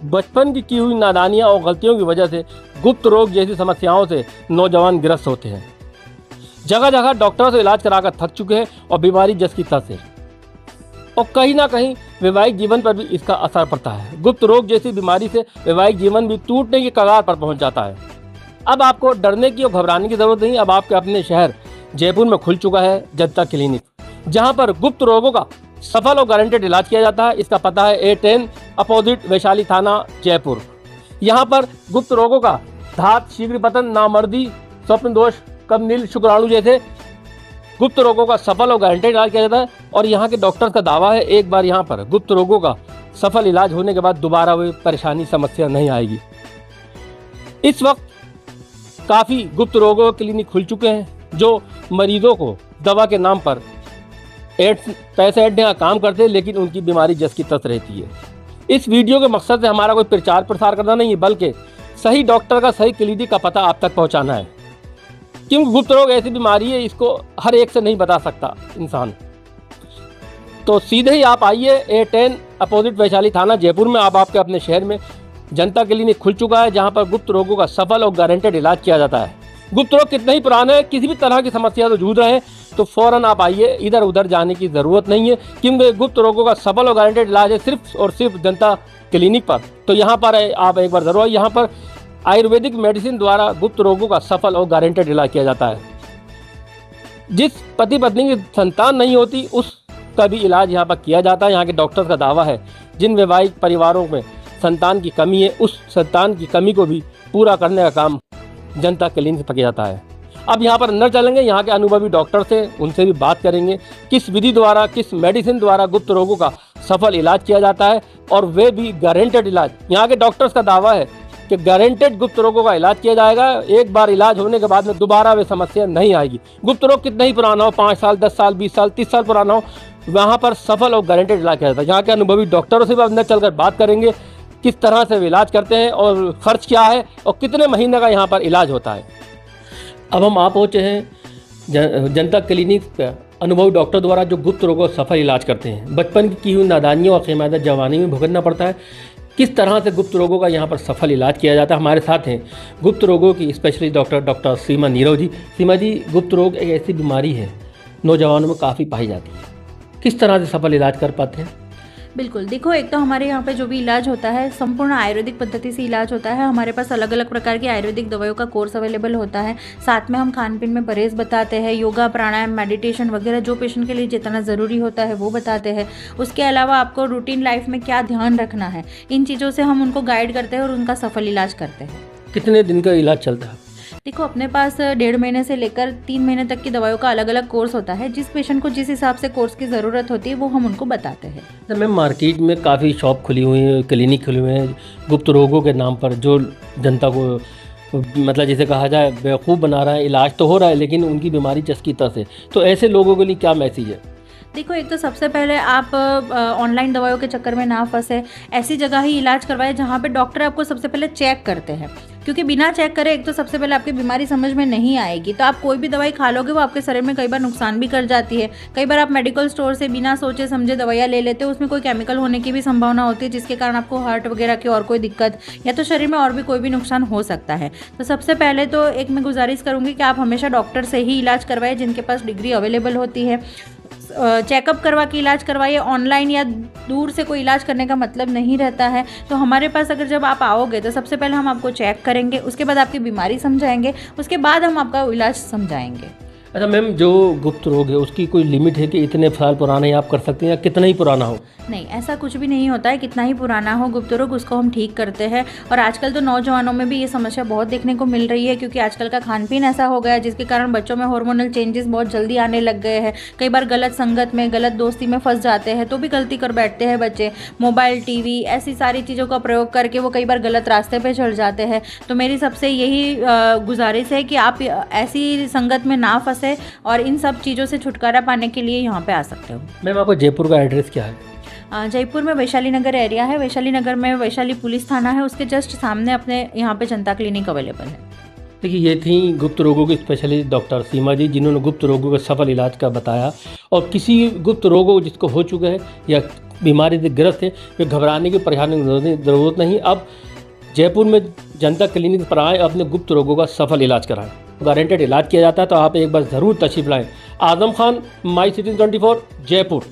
बचपन की हुई नादानियाँ और गलतियों की वजह से गुप्त रोग जैसी समस्याओं से नौजवान ग्रस्त होते हैं। जगह जगह डॉक्टरों से इलाज कराकर थक चुके हैं और बीमारी जस की तस है, और कहीं ना कहीं वैवाहिक जीवन पर भी इसका असर पड़ता है। गुप्त रोग जैसी बीमारी से वैवाहिक जीवन भी टूटने की कगार पर पहुंच जाता है। अब आपको डरने की और घबराने की जरूरत नहीं। अब आपके अपने शहर जयपुर में खुल चुका है जनता क्लिनिक, जहां पर गुप्त रोगों का सफल और गारंटेड इलाज किया जाता है। इसका पता है A10 अपोजिट वैशाली थाना जयपुर। यहाँ पर गुप्त रोगों का धात, शीघ्र पतन, नामर्दी, स्वप्न दोष, कबनील, शुक्राणु जैसे गुप्त रोगों का सफल और गारंटेड इलाज किया जाता है। और यहाँ के डॉक्टर्स का दावा है एक बार यहाँ पर गुप्त रोगों का सफल इलाज होने के बाद दोबारा वही परेशानी, समस्या नहीं आएगी। इस वक्त काफ़ी गुप्त रोगों के क्लिनिक खुल चुके हैं जो मरीजों को दवा के नाम पर पैसे ऐडने का काम करते हैं, लेकिन उनकी बीमारी जस की तस रहती है। इस वीडियो के मकसद से हमारा कोई प्रचार प्रसार करना नहीं है, बल्कि सही डॉक्टर का सही क्लिनिक का पता आप तक पहुंचाना है। क्योंकि गुप्त रोग ऐसी बीमारी है, इसको हर एक से नहीं बता सकता इंसान। तो सीधे ही आप आइए A10 अपोजिट वैशाली थाना जयपुर में। आप आपके अपने शहर में जनता क्लिनिक खुल चुका है, जहां पर गुप्त रोगों का सफल और गारंटेड इलाज किया जाता है। गुप्त रोग कितने ही पुराने हैं, किसी भी तरह की समस्या तो जूझ रहे हैं, तो फौरन आप आइए, इधर उधर जाने की ज़रूरत नहीं है। क्योंकि गुप्त रोगों का सफल और गारंटेड इलाज है सिर्फ और सिर्फ जनता क्लिनिक पर। तो यहाँ पर आप एक बार ज़रूर आइए। यहाँ पर आयुर्वेदिक मेडिसिन द्वारा गुप्त रोगों का सफल और गारंटेड इलाज किया जाता है। जिस पति पत्नी की संतान नहीं होती उसका भी इलाज यहाँ पर किया जाता है। यहाँ के डॉक्टर्स का दावा है जिन वैवाहिक परिवारों में संतान की कमी है, उस संतान की कमी को भी पूरा करने का काम जनता क्लिनिक पर किया जाता है। अब यहाँ पर अंदर चलेंगे, यहाँ के अनुभवी डॉक्टर से उनसे भी बात करेंगे किस विधि द्वारा, किस मेडिसिन द्वारा गुप्त रोगों का सफल इलाज किया जाता है, और वे भी गारंटेड इलाज। यहाँ के डॉक्टर्स का दावा है कि गारंटेड गुप्त रोगों का इलाज किया जाएगा। एक बार इलाज होने के बाद में दोबारा वे समस्या नहीं आएगी। गुप्त रोग कितना ही पुराना हो, 5 साल, 10 साल, 20 साल, 30 साल पुराना हो, वहाँ पर सफल और गारंटेड इलाज किया जाता है। यहाँ के अनुभवी डॉक्टरों से भी अंदर चलकर बात करेंगे किस तरह से वे इलाज करते हैं और खर्च क्या है और कितने महीने का यहाँ पर इलाज होता है। अब हम आप पहुँचे हैं जनता क्लिनिक पर अनुभवी डॉक्टर द्वारा जो गुप्त रोगों का सफल इलाज करते हैं। बचपन की हुई नादानियों और क़यामत जवानी में भुगतना पड़ता है। किस तरह से गुप्त रोगों का यहाँ पर सफल इलाज किया जाता है। हमारे साथ हैं गुप्त रोगों की स्पेशलिस्ट डॉक्टर सीमा नीरव जी। सीमा जी, गुप्त रोग एक ऐसी बीमारी है नौजवानों में काफ़ी पाई जाती है, किस तरह से सफल इलाज कर पाते हैं? बिल्कुल, देखो, एक तो हमारे यहाँ पे जो भी इलाज होता है संपूर्ण आयुर्वेदिक पद्धति से इलाज होता है। हमारे पास अलग अलग प्रकार की आयुर्वेदिक दवाइयों का कोर्स अवेलेबल होता है। साथ में हम खान पीन में परहेज बताते हैं, योगा, प्राणायाम, मेडिटेशन वगैरह जो पेशेंट के लिए जितना ज़रूरी होता है वो बताते हैं। उसके अलावा आपको रूटीन लाइफ में क्या ध्यान रखना है, इन चीज़ों से हम उनको गाइड करते हैं और उनका सफल इलाज करते हैं। कितने दिन का इलाज चलता है? देखो, अपने पास 1.5 महीने से लेकर 3 महीने तक की दवाइयों का अलग अलग कोर्स होता है। जिस पेशेंट को जिस हिसाब से कोर्स की ज़रूरत होती है वो हम उनको बताते हैं। तो मैम, मार्केट में काफ़ी शॉप खुली हुई है, क्लिनिक खुले हुए हैं गुप्त रोगों के नाम पर, जो जनता को मतलब जिसे कहा जाए बेवकूफ़ बना रहा है। इलाज तो हो रहा है लेकिन उनकी बीमारी जस की तस है। तो ऐसे लोगों के लिए क्या मैसेज है? देखो, एक तो सबसे पहले आप ऑनलाइन दवाइयों के चक्कर में ना फंसे। ऐसी जगह ही इलाज करवाएं जहाँ पे डॉक्टर आपको सबसे पहले चेक करते हैं, क्योंकि बिना चेक करे एक तो सबसे पहले आपकी बीमारी समझ में नहीं आएगी। तो आप कोई भी दवाई खा लोगे वो आपके शरीर में कई बार नुकसान भी कर जाती है। कई बार आप मेडिकल स्टोर से बिना सोचे समझे दवाइयाँ ले लेते हो, उसमें कोई केमिकल होने की भी संभावना होती है, जिसके कारण आपको हार्ट वगैरह की और कोई दिक्कत या तो शरीर में और भी कोई भी नुकसान हो सकता है। तो सबसे पहले तो एक मैं गुजारिश करूँगी कि आप हमेशा डॉक्टर से ही इलाज करवाएं जिनके पास डिग्री अवेलेबल होती है। चेकअप करवा के इलाज करवाइए। ऑनलाइन या दूर से कोई इलाज करने का मतलब नहीं रहता है। तो हमारे पास अगर जब आप आओगे तो सबसे पहले हम आपको चेक करेंगे, उसके बाद आपकी बीमारी समझाएंगे, उसके बाद हम आपका इलाज समझाएंगे। अच्छा मैम, जो गुप्त रोग है उसकी कोई लिमिट है कि इतने साल पुराना ही आप कर सकते हैं या कितना ही पुराना हो? नहीं, ऐसा कुछ भी नहीं होता है। कितना ही पुराना हो गुप्त रोग उसको हम ठीक करते हैं। और आजकल तो नौजवानों में भी ये समस्या बहुत देखने को मिल रही है, क्योंकि आजकल का खान पीन ऐसा हो गया है जिसके कारण बच्चों में हार्मोनल चेंजेस बहुत जल्दी आने लग गए हैं। कई बार गलत संगत में, गलत दोस्ती में फंस जाते हैं तो भी गलती कर बैठते हैं बच्चे। मोबाइल, टीवी, ऐसी सारी चीज़ों का प्रयोग करके वो कई बार गलत रास्ते पर चढ़ जाते हैं। तो मेरी सबसे यही गुजारिश है कि आप ऐसी संगत में ना फंसे और इन सब चीज़ों से छुटकारा पाने के लिए यहाँ पे आ सकते हो। मैम, आपको जयपुर का एड्रेस क्या है? जयपुर में वैशाली नगर एरिया है। वैशाली नगर में वैशाली पुलिस थाना है, उसके जस्ट सामने अपने यहाँ पे जनता क्लिनिक अवेलेबल है। देखिए, ये थी गुप्त रोगों की स्पेशलिस्ट डॉक्टर सीमा जी, जिन्होंने गुप्त रोगों के सफल इलाज का बताया। और किसी गुप्त रोगों जिसको हो चुके हैं या बीमारी से ग्रस्त हैं वे घबराने की परेशानी की ज़रूरत नहीं। अब जयपुर में जनता क्लिनिक पर आएँ, अपने गुप्त रोगों का सफल इलाज कराएं। गारंटेड इलाज किया जाता है, तो आप एक बार ज़रूर तशरीफ लाएं। Azam Khan, my city 24, Jaipur.